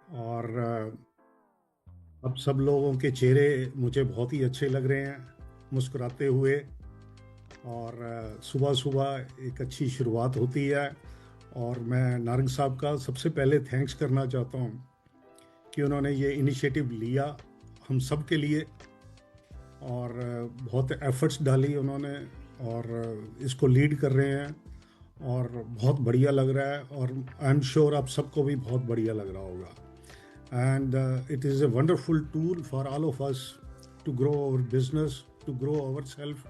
और अब सब लोगों के चेहरे मुझे बहुत ही अच्छे लग रहे हैं मुस्कुराते हुए। और सुबह सुबह एक अच्छी शुरुआत होती है। और मैं नारंग साहब का सबसे पहले थैंक्स करना चाहता हूँ कि उन्होंने ये इनिशिएटिव लिया हम सब के लिए। और बहुत एफर्ट्स डाली उन्होंने। और इसको लीड कर रहे हैं। और बहुत बढ़िया लग रहा है, और आई एम श्योर आप सबको भी बहुत बढ़िया लग रहा होगा। And it is a wonderful tool for all of us to grow our business, to grow ourselves।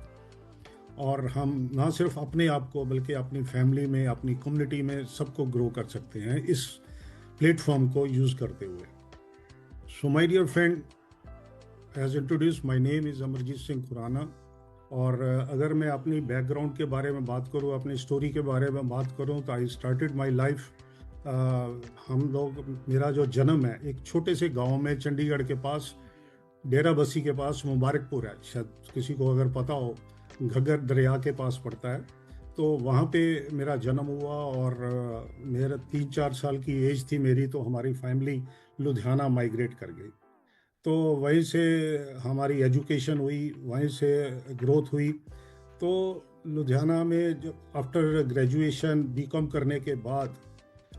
और हम ना सिर्फ अपने आप को बल्कि अपनी फैमिली में, अपनी कम्युनिटी में सबको ग्रो कर सकते हैं इस प्लेटफॉर्म को यूज़ करते हुए। So my dear friend, as introduce, my name is Amarjeet Singh Khurana. और अगर मैं अपनी बैकग्राउंड के बारे में बात करूं, अपनी स्टोरी के बारे में बात करूं, तो आई स्टार्टेड माय लाइफ। हम लोग, मेरा जो जन्म है एक छोटे से गांव में चंडीगढ़ के पास, डेरा बस्सी के पास, मुबारकपुर है, शायद किसी को अगर पता हो, घग्गर दरिया के पास पड़ता है। तो वहाँ पे मेरा जन्म हुआ। और मेरा 3-4 साल की एज थी मेरी, तो हमारी फैमिली लुधियाना माइग्रेट कर गई। तो वहीं से हमारी एजुकेशन हुई, वहीं से ग्रोथ हुई। तो लुधियाना में जब आफ्टर ग्रेजुएशन बीकॉम करने के बाद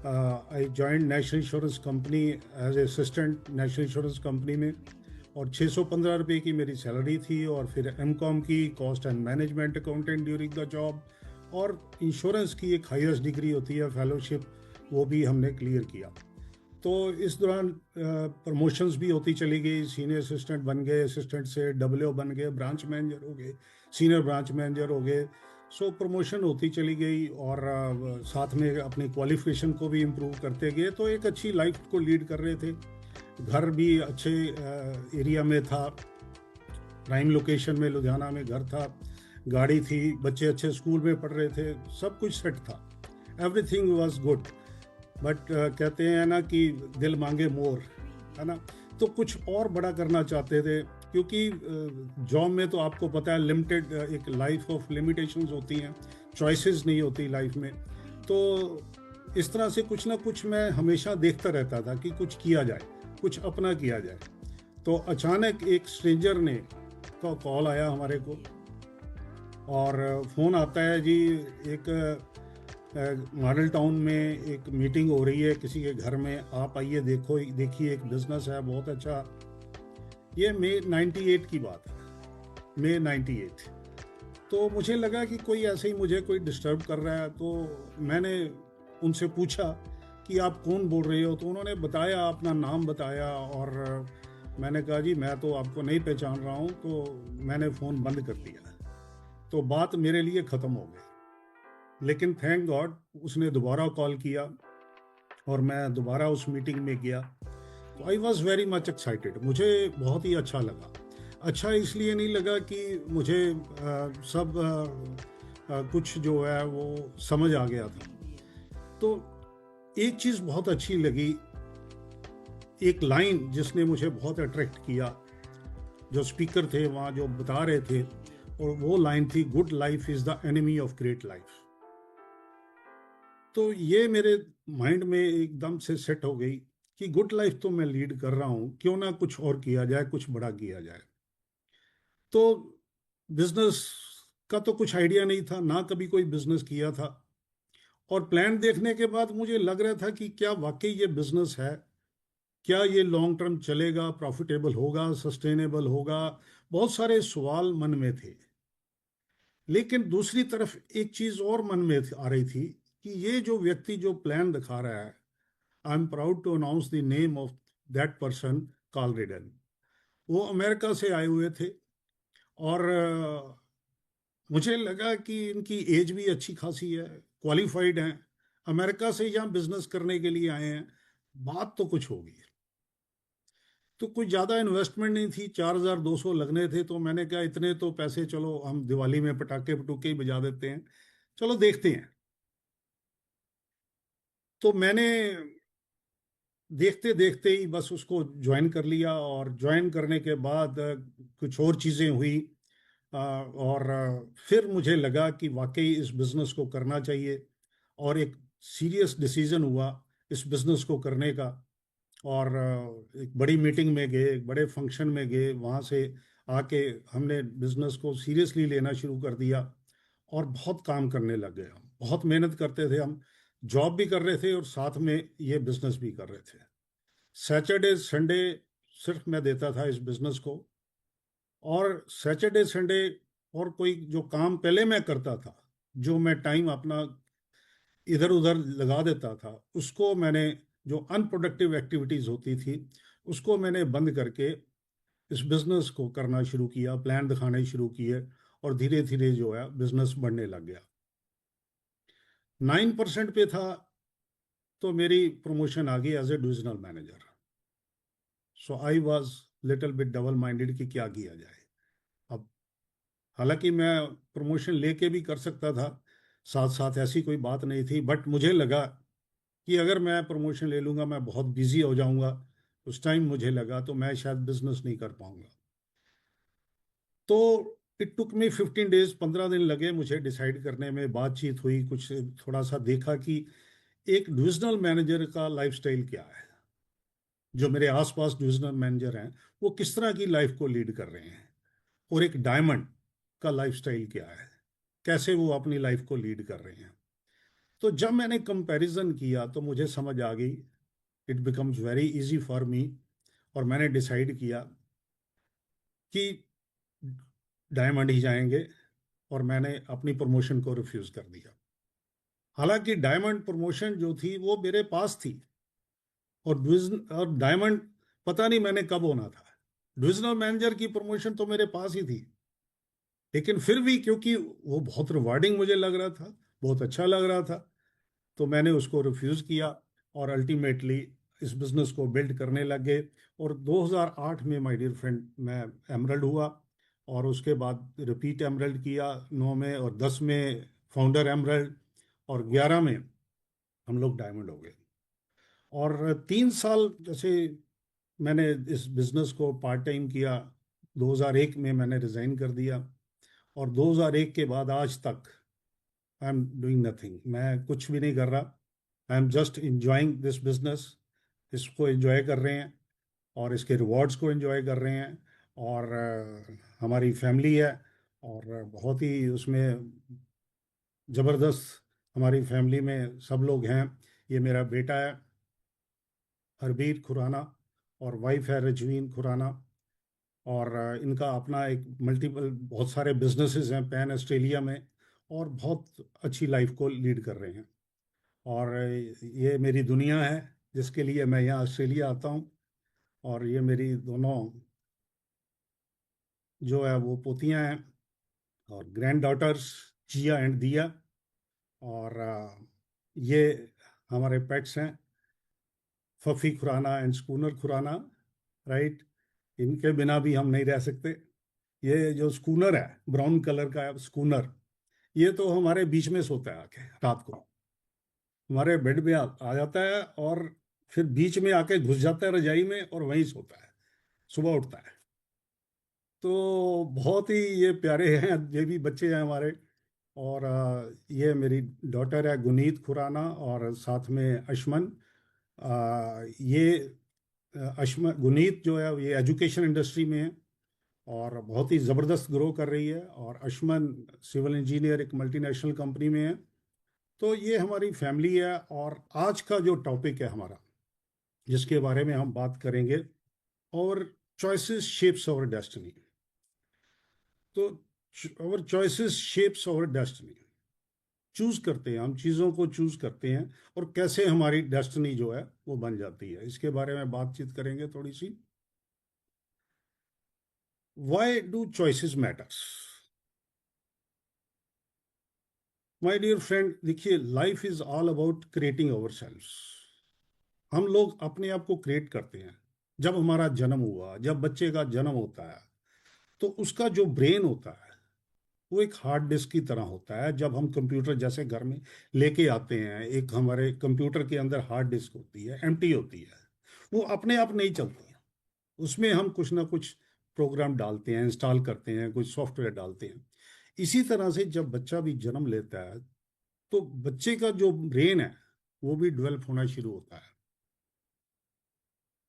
I joined National Insurance Company as assistant National Insurance Company में। और 615 रुपये की मेरी सैलरी थी। और फिर एमकॉम की, cost and management accountant during the job. और इंश्योरेंस की एक हाईएस्ट डिग्री होती है फेलोशिप, वो भी हमने क्लियर किया। तो इस दौरान प्रमोशंस भी होती चली गई, सीनियर असिस्टेंट बन गए, असिस्टेंट से डब्ल्यू बन गए, ब्रांच मैनेजर हो गए, सीनियर ब्रांच मैनेजर हो गए। सो प्रमोशन होती चली गई। और साथ में अपनी क्वालिफिकेशन को भी इम्प्रूव करते गए। तो एक अच्छी लाइफ को लीड कर रहे थे। घर भी अच्छे एरिया में था, प्राइम लोकेशन में लुधियाना में घर था, गाड़ी थी, बच्चे अच्छे स्कूल में पढ़ रहे थे, सब कुछ सेट था, एवरीथिंग वाज गुड। बट कहते हैं ना कि दिल मांगे मोर, है ना। तो कुछ और बड़ा करना चाहते थे, क्योंकि जॉब में तो आपको पता है लिमिटेड, एक लाइफ ऑफ लिमिटेशंस होती हैं, चॉइसेस नहीं होती लाइफ में। तो इस तरह से कुछ ना कुछ मैं हमेशा देखता रहता था कि कुछ किया जाए, कुछ अपना किया जाए। तो अचानक एक स्ट्रेंजर ने का कॉल आया हमारे को। और फ़ोन आता है जी, एक मॉडल टाउन में एक मीटिंग हो रही है किसी के घर में, आप आइए, देखो देखिए, एक बिजनेस है बहुत अच्छा। ये मई 98 की बात है, मई 98। तो मुझे लगा कि कोई ऐसे ही मुझे कोई डिस्टर्ब कर रहा है। तो मैंने उनसे पूछा कि आप कौन बोल रहे हो। तो उन्होंने बताया, अपना नाम बताया। और मैंने कहा जी मैं तो आपको नहीं पहचान रहा हूँ। तो मैंने फ़ोन बंद कर दिया। तो बात मेरे लिए ख़त्म हो गई। लेकिन थैंक गॉड उसने दोबारा कॉल किया, और मैं दोबारा उस मीटिंग में गया। तो I was very much excited, मुझे बहुत ही अच्छा लगा। अच्छा इसलिए नहीं लगा कि मुझे सब कुछ जो है वो समझ आ गया था। तो एक चीज़ बहुत अच्छी लगी, एक लाइन जिसने मुझे बहुत अट्रैक्ट किया, जो स्पीकर थे वहाँ जो बता रहे थे, और वो लाइन थी, good life is the enemy of great life. तो ये मेरे माइंड में एकदम से सेट हो गई कि गुड लाइफ तो मैं लीड कर रहा हूँ, क्यों ना कुछ और किया जाए, कुछ बड़ा किया जाए। तो बिजनेस का तो कुछ आइडिया नहीं था, ना कभी कोई बिजनेस किया था। और प्लान देखने के बाद मुझे लग रहा था कि क्या वाकई ये बिजनेस है, क्या ये लॉन्ग टर्म चलेगा, प्रॉफिटेबल होगा, सस्टेनेबल होगा। बहुत सारे सवाल मन में थे। लेकिन दूसरी तरफ एक चीज और मन में आ रही थी कि ये जो व्यक्ति जो प्लान दिखा रहा है, I am proud to announce the name of that person, Carl Radon. वो अमेरिका से आए हुए थे। और मुझे लगा कि इनकी एज भी अच्छी खासी है, क्वालिफाइड हैं, अमेरिका से यहाँ बिजनेस करने के लिए आए हैं, बात तो कुछ होगी। तो कुछ ज़्यादा इन्वेस्टमेंट नहीं थी, 4,200 लगने थे। तो मैंने कहा इतने तो पैसे, चलो हम दिवाली में पटाखे पटूखे ही बजा देते हैं, चलो देखते हैं। तो मैंने देखते देखते ही बस उसको ज्वाइन कर लिया। और ज्वाइन करने के बाद कुछ और चीज़ें हुई। और फिर मुझे लगा कि वाकई इस बिज़नेस को करना चाहिए। और एक सीरियस डिसीजन हुआ इस बिज़नेस को करने का। और एक बड़ी मीटिंग में गए, एक बड़े फंक्शन में गए, वहाँ से आके हमने बिजनेस को सीरियसली लेना शुरू कर दिया और बहुत काम करने लग गए। हम बहुत मेहनत करते थे, हम जॉब भी कर रहे थे और साथ में ये बिजनेस भी कर रहे थे। सैटरडे संडे सिर्फ मैं देता था इस बिजनेस को, और सैटरडे संडे और कोई जो काम पहले मैं करता था, जो मैं टाइम अपना इधर उधर लगा देता था, उसको मैंने, जो अनप्रोडक्टिव एक्टिविटीज होती थी, उसको मैंने बंद करके इस बिजनेस को करना शुरू किया, प्लान दिखाने शुरू किए, और धीरे धीरे जो है बिजनेस बढ़ने लग गया। 9% पे था तो मेरी प्रमोशन आ गई as a divisional manager. So I was little bit double minded कि क्या किया जाए अब। हालांकि मैं प्रमोशन लेके भी कर सकता था, साथ साथ ऐसी कोई बात नहीं थी, बट मुझे लगा कि अगर मैं प्रमोशन ले लूंगा मैं बहुत बिजी हो जाऊंगा। उस टाइम मुझे लगा तो मैं शायद बिजनेस नहीं कर पाऊंगा। तो इट टुक मी 15 डेज, 15 दिन लगे मुझे डिसाइड करने में। बातचीत हुई, कुछ थोड़ा सा देखा कि एक डिविजनल मैनेजर का लाइफस्टाइल क्या है, जो मेरे आसपास डिविजनल मैनेजर हैं वो किस तरह की लाइफ को लीड कर रहे हैं, और एक डायमंड का लाइफस्टाइल क्या है, कैसे वो अपनी लाइफ को लीड कर रहे हैं। तो जब मैंने कंपैरिजन किया तो मुझे समझ आ गई, it becomes very easy for me. और मैंने डिसाइड किया कि डायमंड ही जाएंगे, और मैंने अपनी प्रमोशन को रिफ्यूज कर दिया। हालांकि डायमंड प्रमोशन जो थी वो मेरे पास थी, और डायमंड पता नहीं मैंने कब होना था। डिविजनल मैनेजर की प्रमोशन तो मेरे पास ही थी, लेकिन फिर भी क्योंकि वो बहुत रिवार्डिंग मुझे लग रहा था, बहुत अच्छा लग रहा था, तो मैंने उसको रिफ्यूज किया। और अल्टीमेटली इस बिजनेस को बिल्ड करने लग गए। और 2008 में माय डियर फ्रेंड मैं एमरल्ड हुआ, और उसके बाद रिपीट एमरल्ड किया 9 में, और 10 में फाउंडर एमरल्ड, और 11 में हम लोग डायमंड हो गए। और 3 साल जैसे मैंने इस बिजनेस को पार्ट टाइम किया। 2001 में मैंने रिजाइन कर दिया, और 2001 के बाद आज तक आई एम डूइंग नथिंग, मैं कुछ भी नहीं कर रहा। I am just enjoying this business. इसको एंजॉय कर रहे हैं, और इसके रिवॉर्ड्स को एंजॉय कर रहे हैं। और हमारी फैमिली है, और बहुत ही उसमें ज़बरदस्त हमारी फैमिली में सब लोग हैं। ये मेरा बेटा है हरबीर खुराना, और वाइफ है रजवीन खुराना। और इनका अपना एक मल्टीपल बहुत सारे बिजनेसेस हैं पैन ऑस्ट्रेलिया में, और बहुत अच्छी लाइफ को लीड कर रहे हैं। और ये मेरी दुनिया है जिसके लिए मैं यहाँ ऑस्ट्रेलिया आता हूँ। और ये मेरी दोनों जो है वो पोतियाँ हैं, और ग्रैंड डॉटर्स जिया एंड दिया। और ये हमारे पेट्स हैं, Fuffy Khurana and Schooner Khurana, right. इनके बिना भी हम नहीं रह सकते। ये जो स्कूनर है, ब्राउन कलर का स्कूनर, ये तो हमारे बीच में सोता है आके रात को, हमारे बेड में आ जाता है, और फिर बीच में आके घुस जाता है रजाई में, और वहीं सोता है, सुबह उठता है। तो बहुत ही ये प्यारे हैं, ये भी बच्चे हैं हमारे। और ये मेरी डॉटर है गुनीत खुराना, और साथ में अशमन। ये अशमन, गुनीत जो है ये एजुकेशन इंडस्ट्री में है, और बहुत ही ज़बरदस्त ग्रो कर रही है। और अशमन सिविल इंजीनियर एक मल्टीनेशनल कंपनी में है। तो ये हमारी फैमिली है। और आज का जो टॉपिक है हमारा, जिसके बारे में हम बात करेंगे, और चॉइसेस शेप्स आवर डेस्टिनी। तो our choices shapes our destiny, choose करते हैं हम, चीज़ों को चूज करते हैं, और कैसे हमारी डेस्टिनी जो है वो बन जाती है, इसके बारे में बातचीत करेंगे थोड़ी सी। Why do choices matters? My dear friend, देखिए, life is all about creating ourselves. हम लोग अपने आप को क्रिएट करते हैं। जब हमारा जन्म हुआ, जब बच्चे का जन्म होता है, तो उसका जो ब्रेन होता है वो एक हार्ड डिस्क की तरह होता है। जब हम कंप्यूटर जैसे घर में लेके आते हैं, एक हमारे कंप्यूटर के अंदर हार्ड डिस्क होती है, एम्प्टी होती है, वो अपने आप नहीं चलती है। उसमें हम कुछ ना कुछ प्रोग्राम डालते हैं, इंस्टॉल करते हैं, कुछ सॉफ्टवेयर डालते हैं। इसी तरह से जब बच्चा भी जन्म लेता है, तो बच्चे का जो ब्रेन है वो भी डेवलप होना शुरू होता है।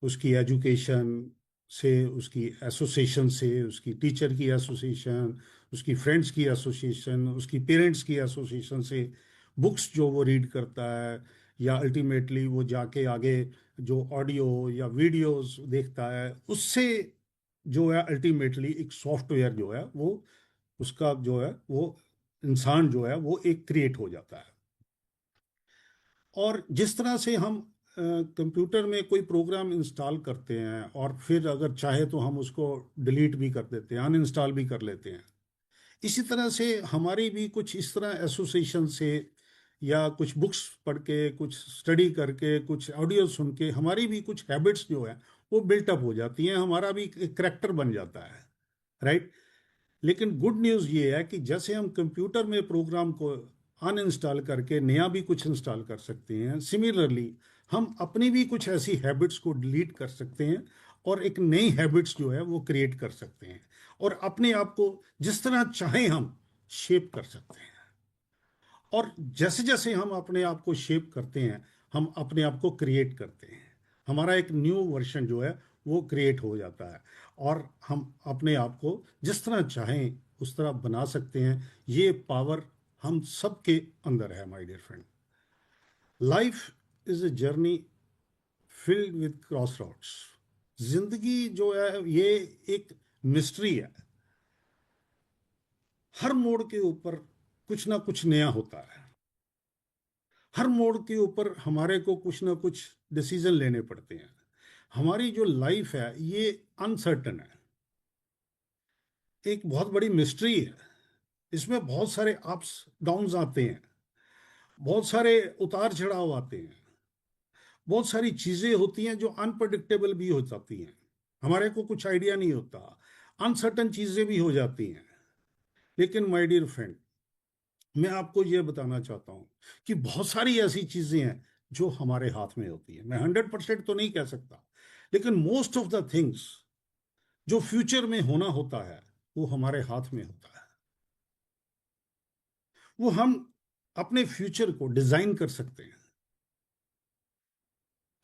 उसकी एजुकेशन से, उसकी एसोसिएशन से, उसकी टीचर की एसोसिएशन, उसकी फ्रेंड्स की एसोसिएशन, उसकी पेरेंट्स की एसोसिएशन से, बुक्स जो वो रीड करता है, या अल्टीमेटली वो जाके आगे जो ऑडियो या वीडियोस देखता है, उससे जो है अल्टीमेटली एक सॉफ्टवेयर जो है वो, उसका जो है वो इंसान जो है वो एक क्रिएट हो जाता है। और जिस तरह से हम कंप्यूटर में कोई प्रोग्राम इंस्टॉल करते हैं और फिर अगर चाहे तो हम उसको डिलीट भी कर देते हैं, अनइंस्टॉल भी कर लेते हैं, इसी तरह से हमारी भी कुछ इस तरह एसोसिएशन से, या कुछ बुक्स पढ़ के, कुछ स्टडी करके, कुछ ऑडियो सुन के, हमारी भी कुछ हैबिट्स जो है वो बिल्टअप हो जाती हैं, हमारा भी एक करेक्टर बन जाता है, राइट। लेकिन गुड न्यूज़ ये है कि जैसे हम कंप्यूटर में प्रोग्राम को अनइंस्टॉल करके नया भी कुछ इंस्टॉल कर सकते हैं, सिमिलरली हम अपनी भी कुछ ऐसी हैबिट्स को डिलीट कर सकते हैं और एक नई हैबिट्स जो है वो क्रिएट कर सकते हैं, और अपने आप को जिस तरह चाहें हम शेप कर सकते हैं। और जैसे जैसे हम अपने आप को शेप करते हैं, हम अपने आप को क्रिएट करते हैं, हमारा एक न्यू वर्जन जो है वो क्रिएट हो जाता है, और हम अपने आप को जिस तरह चाहें उस तरह बना सकते हैं। ये पावर हम सबके अंदर है, my dear friend. Life is a journey filled with crossroads. जिंदगी जो है ये एक मिस्ट्री है। हर मोड़ के ऊपर कुछ ना कुछ नया होता है, हर मोड़ के ऊपर हमारे को कुछ ना कुछ डिसीजन लेने पड़ते हैं। हमारी जो लाइफ है ये अनसर्टन है, एक बहुत बड़ी मिस्ट्री है। इसमें बहुत सारे अप्स डाउन्स आते हैं, बहुत सारे उतार चढ़ाव आते हैं, बहुत सारी चीजें होती हैं जो अनप्रडिक्टेबल भी हो जाती हैं, हमारे को कुछ आइडिया नहीं होता, अनसर्टन चीजें भी हो जाती हैं। लेकिन माय डियर फ्रेंड, मैं आपको यह बताना चाहता हूं कि बहुत सारी ऐसी चीजें हैं जो हमारे हाथ में होती है। मैं 100% तो नहीं कह सकता, लेकिन मोस्ट ऑफ द थिंग्स जो फ्यूचर में होना होता है वो हमारे हाथ में होता है। वो हम अपने फ्यूचर को डिजाइन कर सकते हैं,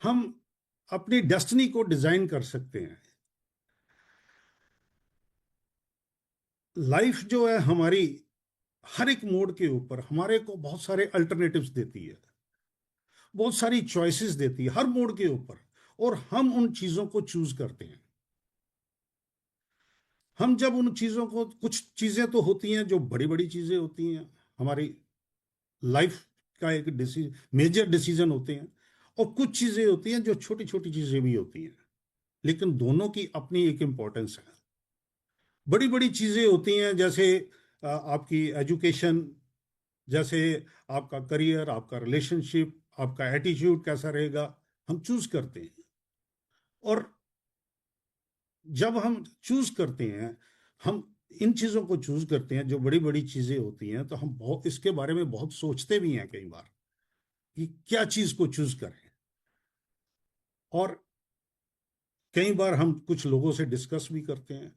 हम अपनी डेस्टिनी को डिजाइन कर सकते हैं। लाइफ जो है हमारी हर एक मोड के ऊपर हमारे को बहुत सारे अल्टरनेटिव्स देती है, बहुत सारी चॉइसेस देती है हर मोड के ऊपर, और हम उन चीजों को चूज करते हैं। हम जब उन चीजों को, कुछ चीजें तो होती हैं जो बड़ी बड़ी चीजें होती हैं, हमारी लाइफ का एक मेजर डिसीजन होते हैं, और कुछ चीजें होती हैं जो छोटी छोटी चीजें भी होती हैं, लेकिन दोनों की अपनी एक इंपॉर्टेंस है। बड़ी बड़ी चीजें होती हैं जैसे आपकी एजुकेशन, जैसे आपका करियर, आपका रिलेशनशिप, आपका एटीट्यूड कैसा रहेगा, हम चूज करते हैं। और जब हम चूज करते हैं, हम इन चीजों को चूज करते हैं जो बड़ी बड़ी चीजें होती हैं, तो हम बहुत इसके बारे में बहुत सोचते भी हैं कई बार कि क्या चीज को चूज करें। और कई बार हम कुछ लोगों से डिस्कस भी करते हैं,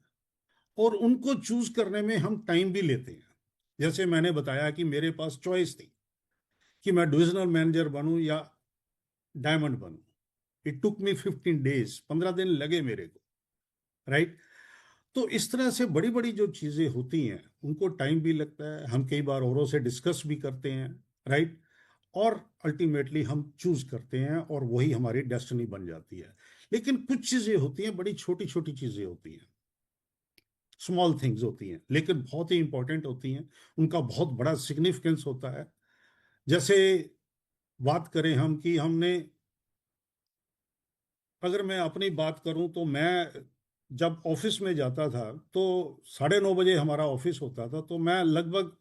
और उनको चूज करने में हम टाइम भी लेते हैं। जैसे मैंने बताया कि मेरे पास चॉइस थी कि मैं डिविजनल मैनेजर बनूं या डायमंड बनूं। इट टुक मी 15 डेज, 15 दिन लगे मेरे को, राइट। तो इस तरह से बड़ी बड़ी जो चीजें होती हैं उनको टाइम भी लगता है, हम कई बार औरों से डिस्कस भी करते हैं, राइट। और अल्टीमेटली हम चूज करते हैं और वही हमारी डेस्टिनी बन जाती है। लेकिन कुछ चीजें होती हैं, बड़ी छोटी छोटी चीजें होती हैं, स्मॉल थिंग्स होती हैं, लेकिन बहुत ही इंपॉर्टेंट होती हैं, उनका बहुत बड़ा सिग्निफिकेंस होता है। जैसे बात करें हम कि हमने, अगर मैं अपनी बात करूं तो मैं जब ऑफिस में जाता था तो 9:30 बजे हमारा ऑफिस होता था, तो मैं लगभग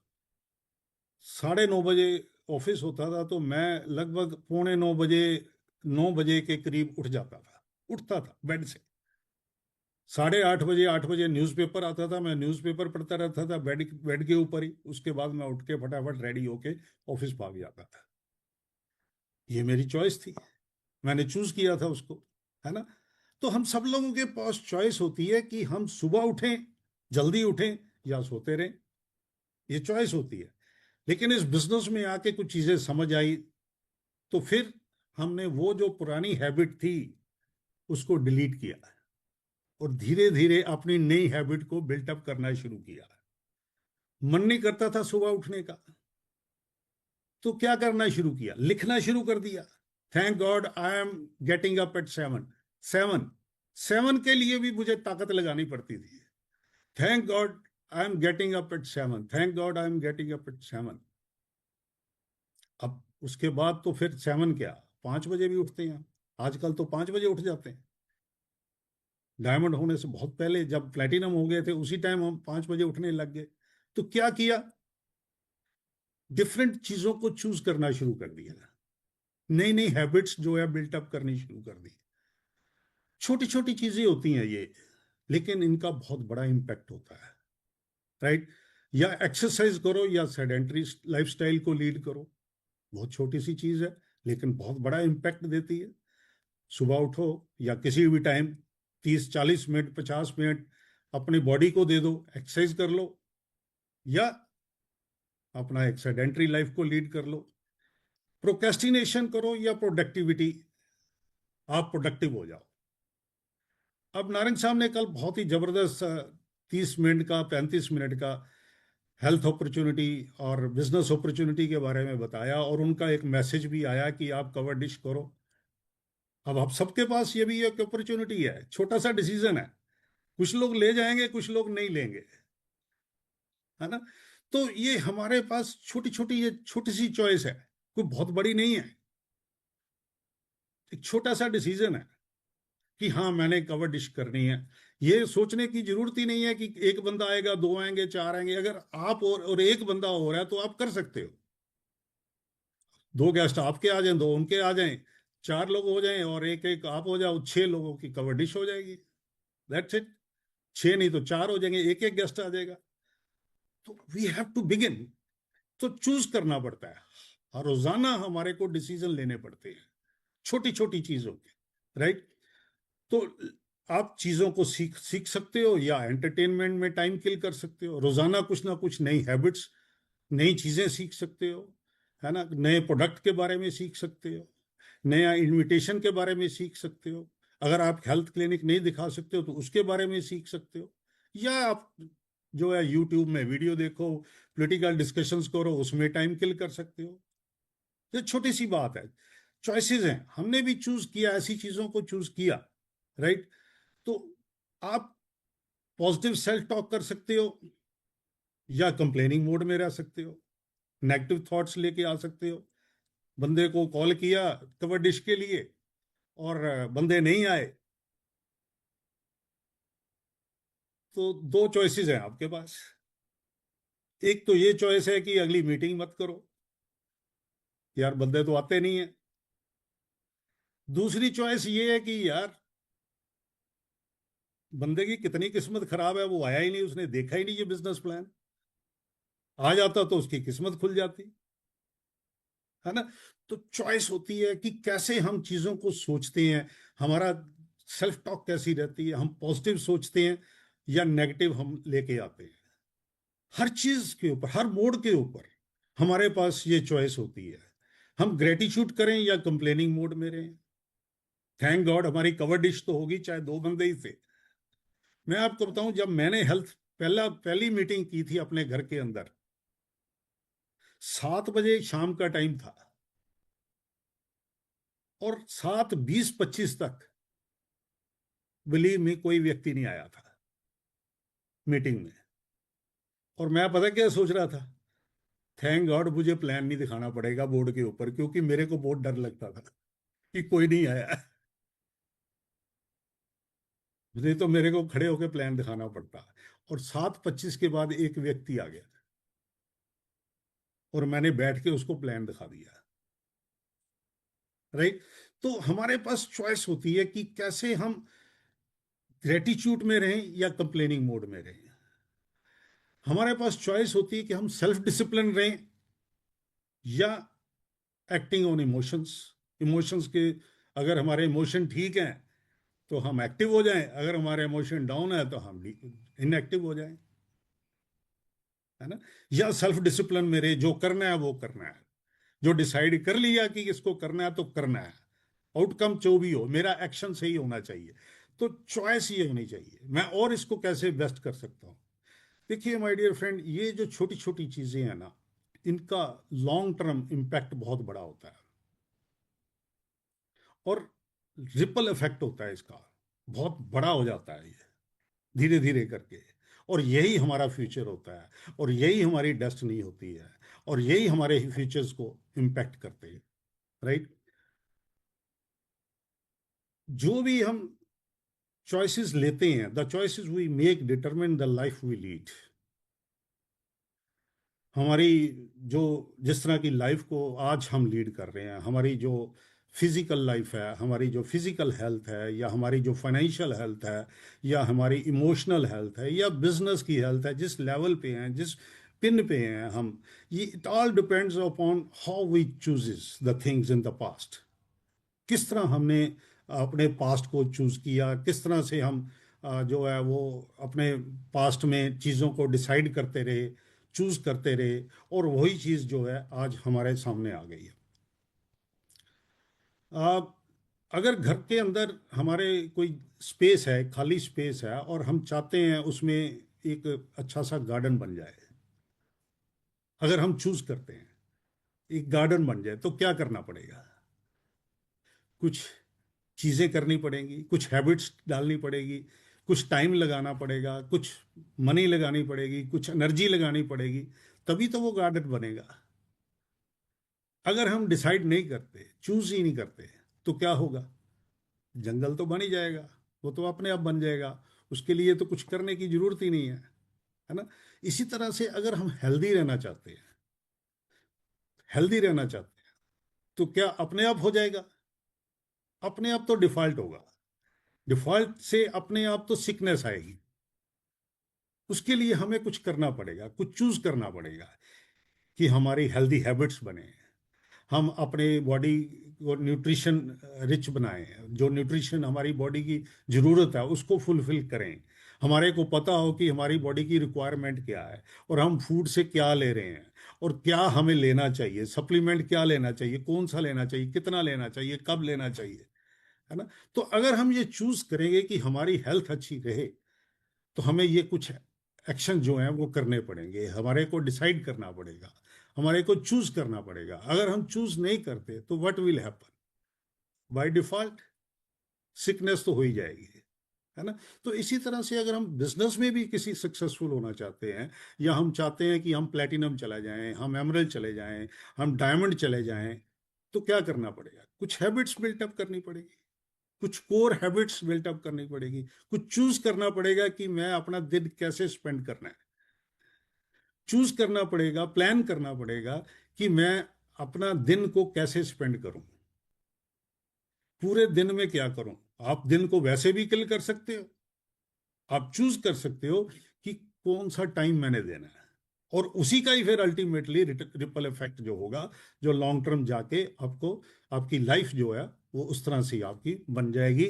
9:30 बजे ऑफिस होता था, तो मैं लगभग 8:45 बजे, 9 बजे के करीब उठ जाता था, उठता था बेड से। 8:30 बजे, 8 बजे न्यूज़पेपर आता था, मैं न्यूज़पेपर पढ़ता रहता था बेड बेड के ऊपर ही। उसके बाद मैं उठ के फटाफट रेडी होके ऑफिस भाग जाता था। ये मेरी चॉइस थी, मैंने चूज किया था उसको, है ना। तो हम सब लोगों के पास चॉइस होती है कि हम सुबह उठें, जल्दी उठें, या सोते रहें, ये चॉइस होती है। लेकिन इस बिजनेस में आके कुछ चीजें समझ आई, तो फिर हमने वो जो पुरानी हैबिट थी उसको डिलीट किया और धीरे धीरे अपनी नई हैबिट को बिल्टअप करना शुरू किया। मन नहीं करता था सुबह उठने का, तो क्या करना शुरू किया, लिखना शुरू कर दिया। Thank God I am getting up at 7। 7 7 के लिए भी मुझे ताकत लगानी पड़ती थी। Thank God I am getting up at 7, thank God I am getting up at 7। अब उसके बाद तो फिर 7 क्या, 5 बजे भी उठते हैं। आजकल तो 5 बजे उठ जाते हैं। डायमंड होने से बहुत पहले जब प्लेटिनम हो गए थे उसी टाइम हम 5 बजे उठने लग गए। तो क्या किया, डिफरेंट चीजों को चूज करना शुरू कर दिया, नई नई हैबिट्स जो है बिल्टअप करनी शुरू कर दी। छोटी छोटी चीजें होती हैं ये, लेकिन इनका बहुत बड़ा इम्पैक्ट होता है, राइट। या एक्सरसाइज करो या सेडेंटरी लाइफस्टाइल को लीड करो, बहुत छोटी सी चीज है लेकिन बहुत बड़ा इम्पैक्ट देती है। सुबह उठो या किसी भी टाइम 30-40 मिनट 50 मिनट अपनी बॉडी को दे दो, एक्सरसाइज कर लो या अपना एक सेडेंटरी लाइफ को लीड कर लो। प्रोक्रेस्टिनेशन करो या प्रोडक्टिविटी, आप प्रोडक्टिव हो जाओ। अब नारंग साहब ने कल बहुत ही जबरदस्त 30 मिनट का 35 मिनट का हेल्थ अपॉर्चुनिटी और बिजनेस अपॉर्चुनिटी के बारे में बताया, और उनका एक मैसेज भी आया कि आप कवर डिश करो। अब आप सबके पास ये भी एक अपॉर्चुनिटी है, छोटा सा डिसीजन है, कुछ लोग ले जाएंगे कुछ लोग नहीं लेंगे, है ना। तो ये हमारे पास छोटी छोटी, ये छोटी सी चॉइस है, कोई बहुत बड़ी नहीं है, एक छोटा सा डिसीजन है कि हाँ मैंने कवर डिश करनी है। ये सोचने की जरूरत ही नहीं है कि एक बंदा आएगा, दो आएंगे, चार आएंगे। अगर आप और एक बंदा हो रहा है तो आप कर सकते हो। दो गेस्ट आपके आ जाएं, दो उनके आ जाएं, चार लोग हो जाएं और एक एक आप हो जाओ, 6 लोगों की कवर डिश हो जाएगी। That's it. 6 नहीं तो 4 हो जाएंगे, एक एक गेस्ट आ जाएगा। तो वी हैव टू बिगिन। तो चूज करना पड़ता है, हर रोजाना हमारे को डिसीजन लेने पड़ते हैं छोटी छोटी चीजों के, राइट। तो आप चीजों को सीख सीख सकते हो या एंटरटेनमेंट में टाइम किल कर सकते हो। रोजाना कुछ ना कुछ नई हैबिट्स, नई चीजें सीख सकते हो, है ना। नए प्रोडक्ट के बारे में सीख सकते हो, नया इन्विटेशन के बारे में सीख सकते हो। अगर आप हेल्थ क्लिनिक नहीं दिखा सकते हो तो उसके बारे में सीख सकते हो, या आप जो है यूट्यूब में वीडियो देखो, पॉलिटिकल डिस्कशंस करो, उसमें टाइम किल कर सकते हो। ये छोटी सी बात है, चॉइसेस हैं, हमने भी चूज किया, ऐसी चीजों को चूज किया, राइट। तो आप पॉजिटिव सेल्फ टॉक कर सकते हो या कंप्लेनिंग मोड में रह सकते हो, नेगेटिव थॉट्स लेके आ सकते हो। बंदे को कॉल किया कवर डिश के लिए और बंदे नहीं आए, तो दो चॉइसेस हैं आपके पास। एक तो ये चॉइस है कि अगली मीटिंग मत करो, यार बंदे तो आते नहीं है। दूसरी चॉइस ये है कि यार बंदे की कितनी किस्मत खराब है, वो आया ही नहीं, उसने देखा ही नहीं ये बिजनेस प्लान। आ जाता तो उसकी किस्मत खुल जाती, है ना। तो चॉइस होती है कि कैसे हम चीजों को सोचते हैं, हमारा सेल्फ टॉक कैसी रहती है, हम पॉजिटिव सोचते हैं या नेगेटिव हम लेके आते हैं। हर चीज के ऊपर, हर मोड के ऊपर हमारे पास ये चॉइस होती है। हम ग्रेटिट्यूड करें या कंप्लेनिंग मोड में रहें। थैंक गॉड हमारी कवर डिश तो होगी, चाहे दो बंदे ही थे। मैं आपको बताऊं, जब मैंने हेल्थ पहली मीटिंग की थी अपने घर के अंदर, 7 बजे शाम का टाइम था और 7:20-25 तक बिलीव में कोई व्यक्ति नहीं आया था मीटिंग में। और मैं पता क्या सोच रहा था, थैंक गॉड मुझे प्लान नहीं दिखाना पड़ेगा बोर्ड के ऊपर, क्योंकि मेरे को बहुत डर लगता था कि कोई नहीं आया, नहीं तो मेरे को खड़े होकर प्लान दिखाना पड़ता। और 7:25 के बाद एक व्यक्ति आ गया और मैंने बैठ के उसको प्लान दिखा दिया, राइट। तो हमारे पास चॉइस होती है कि कैसे हम ग्रेटिट्यूड में रहें या कंप्लेनिंग मोड में रहें। हमारे पास चॉइस होती है कि हम सेल्फ डिसिप्लिन रहें या एक्टिंग ऑन इमोशंस। इमोशंस के, अगर हमारे इमोशन ठीक हैं तो हम एक्टिव हो जाएं, अगर हमारे इमोशन डाउन है तो हम इनएक्टिव हो जाएं, है ना। या सेल्फ डिसिप्लिन में रहे, जो करना है वो करना है, जो डिसाइड कर लिया कि इसको करना है तो करना है, आउटकम जो भी हो, मेरा एक्शन सही होना चाहिए। तो चॉइस ये होनी चाहिए, मैं और इसको कैसे बेस्ट कर सकता हूँ। देखिए माय डियर फ्रेंड, ये जो छोटी छोटी चीजें हैं ना, इनका लॉन्ग टर्म इम्पैक्ट बहुत बड़ा होता है, और रिपल इफेक्ट होता है इसका, बहुत बड़ा हो जाता है ये, धीरे धीरे करके। और यही हमारा फ्यूचर होता है, और यही हमारी डेस्टिनी होती है, और यही हमारे फ्यूचर्स को इम्पैक्ट करते हैं। राइट। जो भी हम चॉइसेस लेते हैं, the choices we make determine the life we lead. हमारी जो, जिस तरह की लाइफ को आज हम लीड कर रहे हैं, हमारी जो फिजिकल लाइफ है, हमारी जो फिजिकल हेल्थ है, या हमारी जो फाइनेंशियल हेल्थ है, या हमारी इमोशनल हेल्थ है, या बिजनेस की हेल्थ है, जिस लेवल पे हैं, जिस पिन पे हैं हम, ये it all depends upon how we chooses the things in the past. किस तरह हमने अपने पास्ट को चूज किया, किस तरह से हम जो है वो अपने पास्ट में चीज़ों को डिसाइड करते रहे, चूज करते रहे, और वही चीज़ जो है आज हमारे सामने आ गई है। आ, अगर घर के अंदर हमारे कोई स्पेस है, खाली स्पेस है, और हम चाहते हैं उसमें एक अच्छा सा गार्डन बन जाए, अगर हम चूज करते हैं एक गार्डन बन जाए, तो क्या करना पड़ेगा? कुछ चीज़ें करनी पड़ेंगी, कुछ हैबिट्स डालनी पड़ेगी, कुछ टाइम लगाना पड़ेगा, कुछ मनी लगानी पड़ेगी, कुछ एनर्जी लगानी पड़ेगी, तभी तो वो गार्डन बनेगा। अगर हम डिसाइड नहीं करते, चूज ही नहीं करते, तो क्या होगा? जंगल तो बन ही जाएगा, वो तो अपने आप बन जाएगा, उसके लिए तो कुछ करने की जरूरत ही नहीं है ना? इसी तरह से अगर हम हेल्दी रहना चाहते हैं, हेल्दी रहना चाहते हैं, तो क्या अपने आप हो जाएगा? अपने आप तो डिफॉल्ट होगा, डिफॉल्ट से अपने आप तो सिकनेस आएगी। उसके लिए हमें कुछ करना पड़ेगा, कुछ चूज करना पड़ेगा, कि हमारी हेल्दी हैबिट्स बने, हम अपने बॉडी को न्यूट्रिशन रिच बनाएं, जो न्यूट्रिशन हमारी बॉडी की जरूरत है उसको फुलफिल करें। हमारे को पता हो कि हमारी बॉडी की रिक्वायरमेंट क्या है, और हम फूड से क्या ले रहे हैं, और क्या हमें लेना चाहिए, सप्लीमेंट क्या लेना चाहिए, कौन सा लेना चाहिए, कितना लेना चाहिए, कब लेना चाहिए, है ना? तो अगर हम ये चूज करेंगे कि हमारी हेल्थ अच्छी रहे, तो हमें ये कुछ एक्शन जो हैं वो करने पड़ेंगे, हमारे को डिसाइड करना पड़ेगा, हमारे को चूज करना पड़ेगा। अगर हम चूज नहीं करते तो what will happen? By default sickness तो हो ही जाएगी, है ना? तो इसी तरह से अगर हम बिजनेस में भी किसी सक्सेसफुल होना चाहते हैं, या हम चाहते हैं कि हम प्लेटिनम चले जाएं, हम एमरल्ड चले जाएं, हम डायमंड चले जाएं, तो क्या करना पड़ेगा? कुछ हैबिट्स बिल्टअप करनी पड़ेगी, कुछ कोर हैबिट्स बिल्टअप करनी पड़ेगी, कुछ चूज करना पड़ेगा कि मैं अपना दिन कैसे स्पेंड करना है, चूज करना पड़ेगा, प्लान करना पड़ेगा कि मैं अपना दिन को कैसे स्पेंड करूं, पूरे दिन में क्या करूं। आप दिन को वैसे भी किल कर सकते हो, आप चूज कर सकते हो कि कौन सा टाइम मैंने देना है, और उसी का ही फिर अल्टीमेटली रिपल इफेक्ट जो होगा, जो लॉन्ग टर्म जाके आपको, आपकी लाइफ जो है वो उस तरह से आपकी बन जाएगी।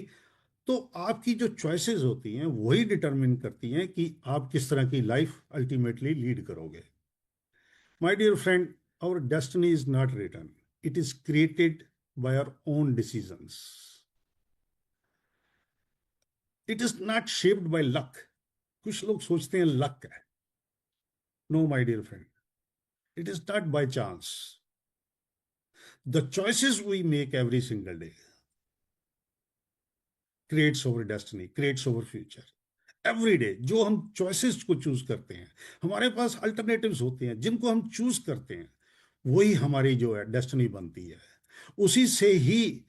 तो आपकी जो चॉइसेस होती हैं वही डिटरमिन करती हैं कि आप किस तरह की लाइफ अल्टीमेटली लीड करोगे। My dear friend, our destiny is not written, it is created by our own decisions. It is not shaped by luck. कुछ लोग सोचते हैं लक है। No, my dear friend, it is not by chance. The choices we make every single day creates our destiny, creates our future. Every day जो हम choices को choose करते हैं, हमारे पास अल्टरनेटिव्स होते हैं जिनको हम चूज करते हैं, वही हमारी जो है डेस्टिनी बनती है। उसी से ही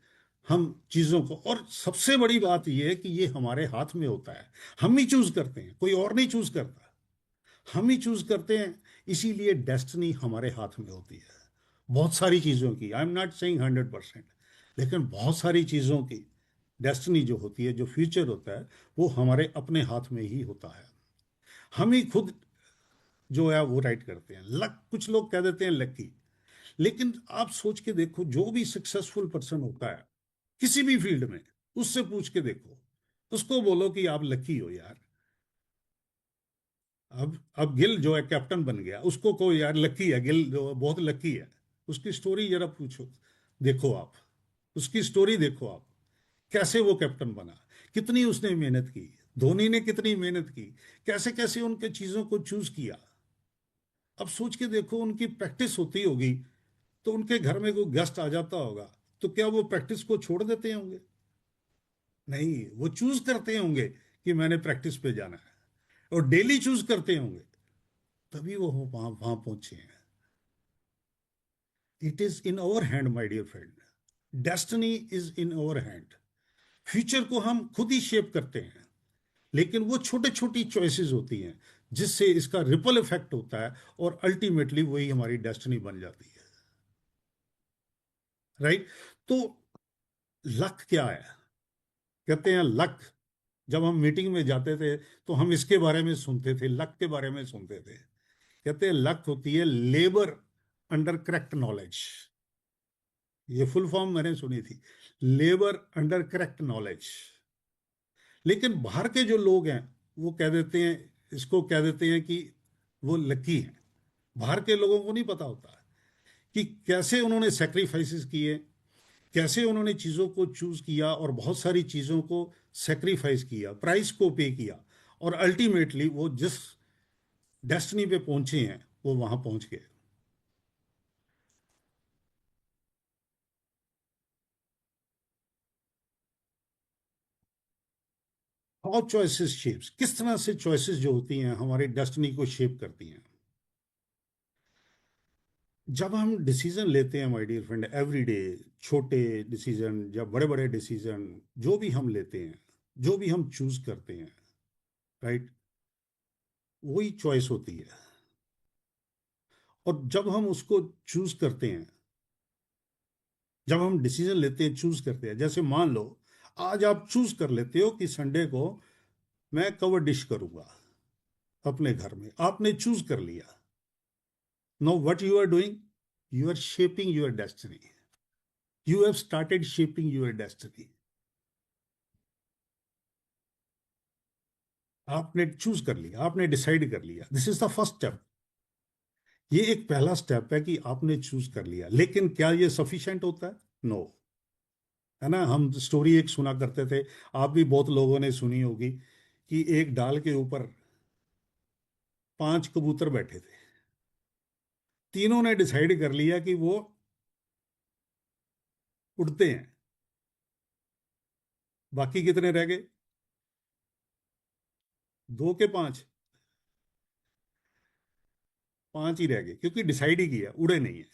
हम चीजों को, और सबसे बड़ी बात यह है कि ये हमारे हाथ में होता है, हम ही चूज करते हैं, कोई और नहीं चूज करता, हम ही चूज करते हैं। इसीलिए डेस्टिनी हमारे हाथ में होती है, बहुत सारी चीजों की। आई एम नॉट सेइंग 100%, लेकिन बहुत सारी चीजों की डेस्टिनी जो होती है, जो फ्यूचर होता है, वो हमारे अपने हाथ में ही होता है। हम ही खुद जो है वो राइट करते हैं। लक, कुछ लोग कह देते हैं लकी, लेकिन आप सोच के देखो, जो भी सक्सेसफुल पर्सन होता है किसी भी फील्ड में, उससे पूछ के देखो, उसको बोलो कि आप लकी हो यार। अब गिल जो है कैप्टन बन गया, उसको कहो यार लकी है गिल, जो बहुत लकी है, उसकी स्टोरी जरा पूछो, देखो आप, उसकी स्टोरी देखो आप, कैसे वो कैप्टन बना, कितनी उसने मेहनत की, धोनी ने कितनी मेहनत की, कैसे कैसे उनके चीजों को चूज किया। अब सोच के देखो, उनकी प्रैक्टिस होती होगी तो उनके घर में कोई गेस्ट आ जाता होगा, तो क्या वो प्रैक्टिस को छोड़ देते होंगे? नहीं, वो चूज करते होंगे कि मैंने प्रैक्टिस पे जाना है, और डेली चूज करते होंगे, तभी वो वहां वहां पहुंचे हैं। It is in our hand my dear friend, destiny is in our hand. Future को हम खुद ही शेप करते हैं, लेकिन वो छोटे छोटी चॉइसेस होती हैं जिससे इसका रिपल इफेक्ट होता है, और अल्टीमेटली वही हमारी डेस्टिनी बन जाती है। राइट? तो लक क्या है? कहते हैं लक, जब हम मीटिंग में जाते थे तो हम इसके बारे में सुनते थे, लक के बारे में सुनते थे। कहते हैं लक होती है लेबर अंडर करेक्ट नॉलेज। ये फुल फॉर्म मैंने सुनी थी, लेबर अंडर करेक्ट नॉलेज। लेकिन बाहर के जो लोग हैं वो कह देते हैं, इसको कह देते हैं कि वो लकी हैं। बाहर के लोगों को नहीं पता होता कि कैसे उन्होंने सेक्रीफाइसेस किए, कैसे उन्होंने चीज़ों को चूज किया, और बहुत सारी चीज़ों को सेक्रीफाइस किया, प्राइस को पे किया, और अल्टीमेटली वो जिस डेस्टिनी पे पहुंचे हैं वो वहां पहुंच गए। हाउ चॉइसेस शेप्स, किस तरह से चॉइसेस जो होती हैं हमारी डेस्टिनी को शेप करती हैं। जब हम डिसीजन लेते हैं my dear friend every day, छोटे डिसीजन या बड़े बड़े डिसीजन, जो भी हम लेते हैं, जो भी हम चूज करते हैं, राइट, वही चॉइस होती है। और जब हम उसको चूज करते हैं, जब हम डिसीजन लेते हैं, चूज करते हैं, जैसे मान लो आज आप चूज कर लेते हो कि संडे को मैं कवर डिश करूंगा अपने घर में, आपने चूज कर लिया। Now what you are doing, you are shaping your destiny, you have started shaping your destiny. आपने चूज कर लिया, आपने डिसाइड कर लिया, this is the first step. ये एक पहला स्टेप है कि आपने चूज कर लिया, लेकिन क्या ये सफिशिएंट होता है? नो। है ना, हम स्टोरी एक सुना करते थे, आप भी बहुत लोगों ने सुनी होगी, कि एक डाल के ऊपर 5 कबूतर बैठे थे। तीनों ने डिसाइड कर लिया कि वो उड़ते हैं, बाकी कितने रह गए? 2 के 5, 5 ही रह गए, क्योंकि डिसाइड ही किया, उड़े नहीं है।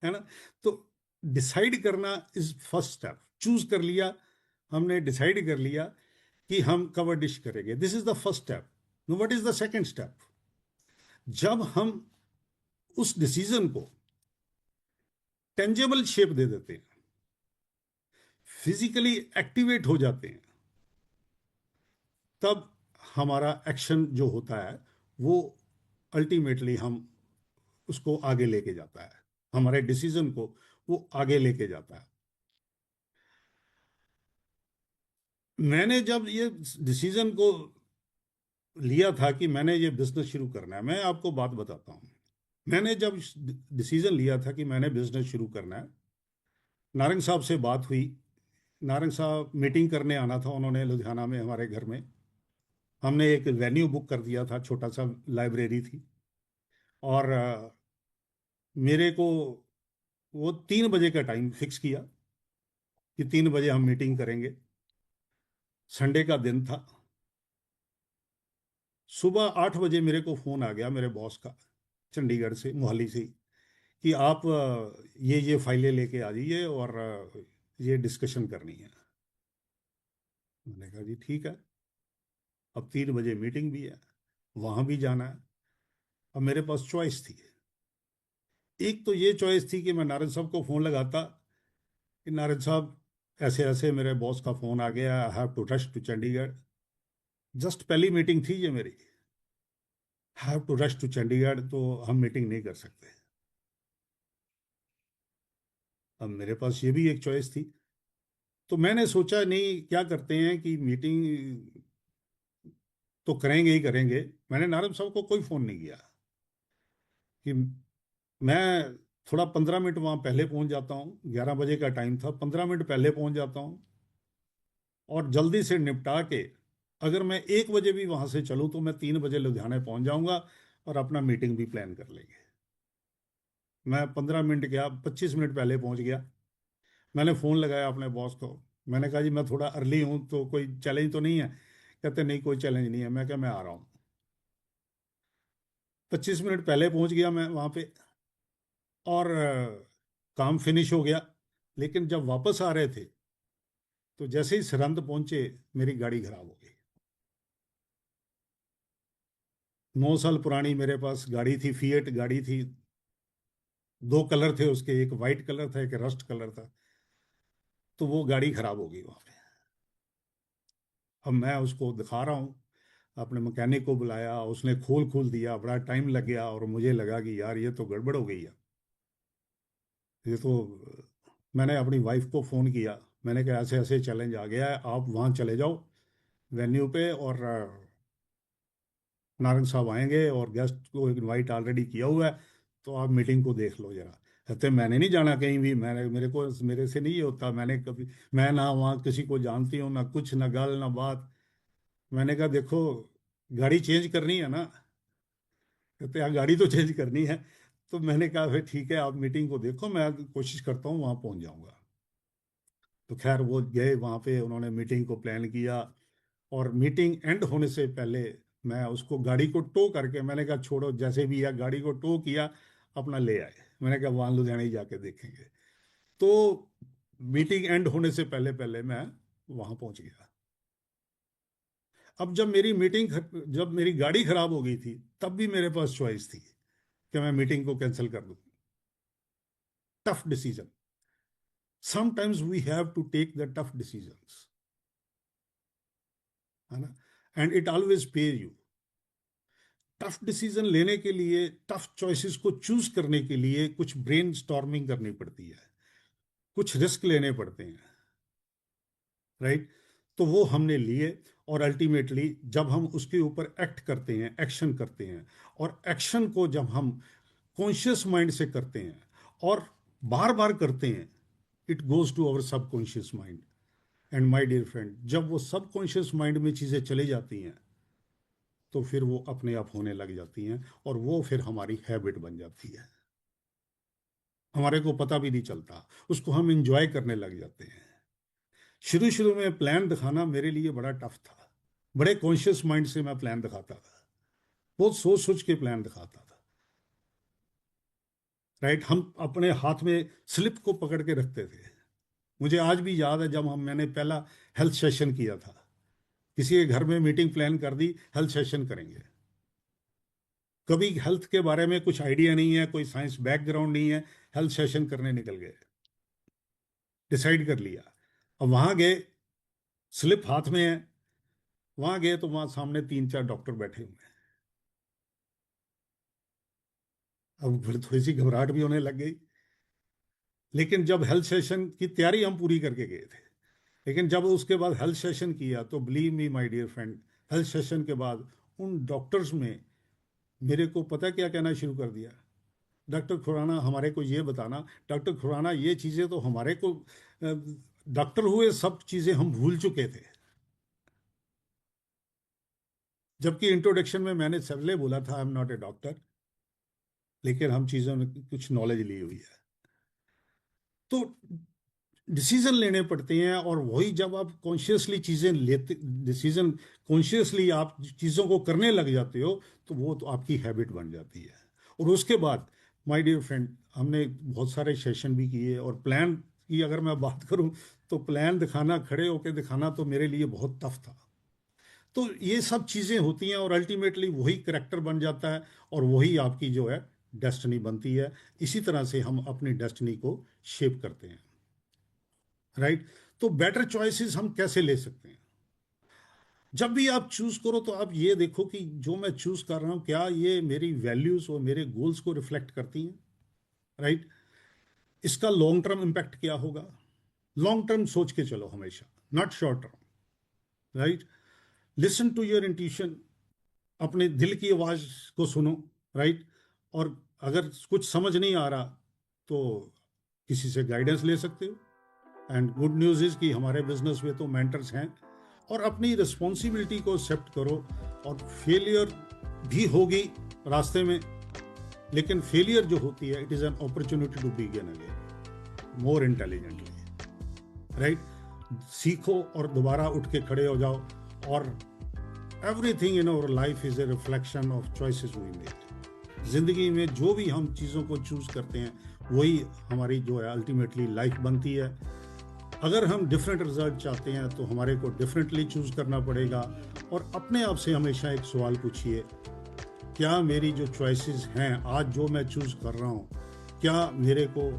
है ना? तो डिसाइड करना इज फर्स्ट स्टेप। चूज कर लिया, हमने डिसाइड कर लिया कि हम कवर डिश करेंगे, this is the first step. What is the second step? जब हम उस डिसीजन को टेंजेबल शेप दे देते हैं, फिजिकली एक्टिवेट हो जाते हैं, तब हमारा एक्शन जो होता है वो अल्टीमेटली हम उसको आगे लेके जाता है, हमारे डिसीजन को वो आगे लेके जाता है। मैंने जब ये डिसीजन को लिया था कि मैंने ये बिजनेस शुरू करना है, मैं आपको बात बताता हूँ। मैंने जब डिसीजन लिया था कि मैंने बिजनेस शुरू करना है, नारंग साहब से बात हुई। नारंग साहब मीटिंग करने आना था उन्होंने लुधियाना में हमारे घर में। हमने एक वेन्यू बुक कर दिया था, छोटा सा लाइब्रेरी थी। और मेरे को वो 3 बजे का टाइम फिक्स किया कि 3 बजे हम मीटिंग करेंगे। संडे का दिन था। सुबह 8 बजे मेरे को फोन आ गया मेरे बॉस का, चंडीगढ़ से, मोहाली से, कि आप ये फाइलें लेके आ जाइए, और ये डिस्कशन करनी है। मैंने कहा जी ठीक है। अब 3 बजे मीटिंग भी है, वहां भी जाना है। अब मेरे पास चॉइस थी। एक तो ये चॉइस थी कि मैं नारद साहब को फोन लगाता कि नारद साहब ऐसे ऐसे मेरे बॉस का फोन आ गया, I have to rush to Chandigarh. Just पहली मीटिंग थी ये मेरी, have to rush to Chandigarh, तो हम मीटिंग नहीं कर सकते। अब मेरे पास ये भी एक चॉइस थी। तो मैंने सोचा नहीं, क्या करते हैं कि मीटिंग तो करेंगे ही करेंगे। मैंने नारद साहब को कोई फोन नहीं किया कि मैं थोड़ा 15 मिनट वहाँ पहले पहुँच जाता हूँ, 11 बजे का टाइम था, 15 मिनट पहले पहुँच जाता हूँ और जल्दी से निपटा के, अगर मैं 1 बजे भी वहाँ से चलूँ तो मैं 3 बजे लुधियाना पहुँच जाऊँगा और अपना मीटिंग भी प्लान कर लेंगे। मैं 15 मिनट गया, 25 मिनट पहले पहुँच गया। मैंने फ़ोन लगाया अपने बॉस को, मैंने कहा जी मैं थोड़ा अर्ली हूँ, तो कोई चैलेंज तो नहीं है? कहते नहीं कोई चैलेंज नहीं है। मैं क्या, मैं आ रहा हूँ। 25 मिनट पहले पहुँच गया मैं वहाँ पे और काम फिनिश हो गया। लेकिन जब वापस आ रहे थे तो जैसे ही सरहंद पहुंचे मेरी गाड़ी खराब हो गई। 9 साल पुरानी मेरे पास गाड़ी थी, फिएट गाड़ी थी। दो कलर थे उसके, एक वाइट कलर था, एक रस्ट कलर था। तो वो गाड़ी खराब हो गई वहां पे। अब मैं उसको दिखा रहा हूँ, अपने मैकेनिक को बुलाया, उसने खोल खोल दिया, बड़ा टाइम लग गया और मुझे लगा कि यार ये तो गड़बड़ हो गई है। ये तो मैंने अपनी वाइफ को फ़ोन किया, मैंने कहा ऐसे ऐसे चैलेंज आ गया है, आप वहाँ चले जाओ वेन्यू पे, और नारंग साहब आएंगे और गेस्ट को इनवाइट ऑलरेडी किया हुआ है, तो आप मीटिंग को देख लो जरा। कहते मैंने नहीं जाना कहीं भी, मैंने मेरे से नहीं ये होता, मैंने कभी, मैं ना वहाँ किसी को जानती हूँ, ना कुछ, ना गल ना बात। मैंने कहा देखो, गाड़ी चेंज करनी है ना? कहते हाँ गाड़ी तो चेंज करनी है। तो मैंने कहा फिर ठीक है, आप मीटिंग को देखो, मैं कोशिश करता हूँ वहाँ पहुँच जाऊँगा। तो खैर वो गए वहाँ पे, उन्होंने मीटिंग को प्लान किया और मीटिंग एंड होने से पहले मैं उसको, गाड़ी को टो करके, मैंने कहा छोड़ो जैसे भी है, गाड़ी को टो किया, अपना ले आए। मैंने कहा वहाँ लुधियाना ही जाके देखेंगे। तो मीटिंग एंड होने से पहले पहले मैं वहाँ पहुँच गया। अब जब मेरी गाड़ी खराब हो गई थी, तब भी मेरे पास चॉइस थी कि मैं मीटिंग को कैंसिल कर दूं। Tough decision, sometimes we have to take the tough decisions, है ना? And it always pay you. Tough decision लेने के लिए, टफ चॉइसेस को चूज करने के लिए कुछ ब्रेन स्टॉर्मिंग करनी पड़ती है, कुछ रिस्क लेने पड़ते हैं, राइट? तो वो हमने लिए और अल्टीमेटली जब हम उसके ऊपर एक्ट करते हैं, एक्शन करते हैं, और एक्शन को जब हम कॉन्शियस माइंड से करते हैं और बार बार करते हैं, it goes to our subconscious mind. And my dear friend, जब वो सबकॉन्शियस माइंड में चीज़ें चली जाती हैं तो फिर वो अपने आप होने लग जाती हैं और वो फिर हमारी हैबिट बन जाती है। हमारे को पता भी नहीं चलता, उसको हम इंजॉय करने लग जाते हैं। शुरू शुरू में प्लान दिखाना मेरे लिए बड़ा टफ था। बड़े कॉन्शियस माइंड से मैं प्लान दिखाता था, बहुत सोच सोच के प्लान दिखाता था, राइट? हम अपने हाथ में स्लिप को पकड़ के रखते थे। मुझे आज भी याद है जब मैंने पहला हेल्थ सेशन किया था, किसी के घर में मीटिंग प्लान कर दी, हेल्थ सेशन करेंगे। कभी हेल्थ के बारे में कुछ आइडिया नहीं है, कोई साइंस बैकग्राउंड नहीं है, हेल्थ सेशन करने निकल गए, डिसाइड कर लिया। अब वहां गए, स्लिप हाथ में है, वहां गए तो वहां सामने 3-4 डॉक्टर बैठे हुए हैं। अब फिर थोड़ी सी घबराहट भी होने लग गई। लेकिन जब हेल्थ सेशन की तैयारी हम पूरी करके गए थे, लेकिन जब उसके बाद हेल्थ सेशन किया तो believe me my dear friend, health session के बाद उन डॉक्टर्स में मेरे को पता क्या कहना शुरू कर दिया? डॉक्टर खुराना हमारे को ये बताना, डॉक्टर खुराना ये चीज़ें तो हमारे को, डॉक्टर हुए सब चीज़ें हम भूल चुके थे। जबकि इंट्रोडक्शन में मैंने सबले बोला था I am not a doctor, लेकिन हम चीज़ों में कुछ नॉलेज ली हुई है। तो डिसीजन लेने पड़ते हैं, और वही जब आप कॉन्शियसली चीज़ें लेते, डिसीजन कॉन्शियसली आप चीज़ों को करने लग जाते हो, तो वो तो आपकी हैबिट बन जाती है। और उसके बाद माय डियर फ्रेंड, हमने बहुत सारे सेशन भी किए, और प्लान की अगर मैं बात करूं तो प्लान दिखाना, खड़े होकर दिखाना तो मेरे लिए बहुत टफ था। तो ये सब चीज़ें होती हैं और अल्टीमेटली वही करेक्टर बन जाता है और वही आपकी जो है डेस्टिनी बनती है। इसी तरह से हम अपनी डेस्टिनी को शेप करते हैं, राइट? तो बेटर चॉइसेस हम कैसे ले सकते हैं? जब भी आप चूज करो तो आप ये देखो कि जो मैं चूज कर रहा हूं, क्या ये मेरी वैल्यूज और मेरे गोल्स को रिफ्लेक्ट करती हैं, राइट? इसका लॉन्ग टर्म इम्पैक्ट क्या होगा? लॉन्ग टर्म सोच के चलो हमेशा, not short term, right? Listen to your intuition, अपने दिल की आवाज को सुनो, राइट? और अगर कुछ समझ नहीं आ रहा तो किसी से गाइडेंस ले सकते हो। एंड गुड न्यूज़ इज़ कि हमारे बिजनेस में तो मेंटर्स हैं। और अपनी रिस्पॉन्सिबिलिटी को एक्सेप्ट करो। और फेलियर भी होगी रास्ते में, लेकिन फेलियर जो होती है, it is an opportunity to begin again more intelligently, right. सीखो और दोबारा उठ के खड़े हो जाओ। और everything in our life is a reflection of choices we made. जिंदगी में जो भी हम चीज़ों को चूज करते हैं वही हमारी जो है अल्टीमेटली लाइफ बनती है। अगर हम डिफरेंट रिजल्ट चाहते हैं तो हमारे को डिफरेंटली चूज करना पड़ेगा। और अपने आप से हमेशा एक सवाल पूछिए, क्या मेरी जो चॉइसेस हैं आज जो मैं चूज कर रहा हूँ, क्या मेरे को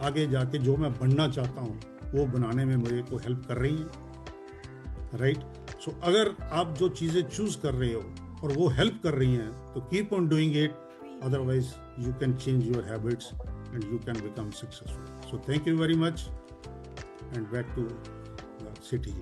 आगे जाके जो मैं बनना चाहता हूँ वो बनाने में मेरे को हेल्प कर रही हैं, राइट। सो अगर आप जो चीज़ें चूज कर रहे हो और वो हेल्प कर रही हैं तो keep on doing it, otherwise you can change your habits and you can become successful. So thank you very much and back to the city.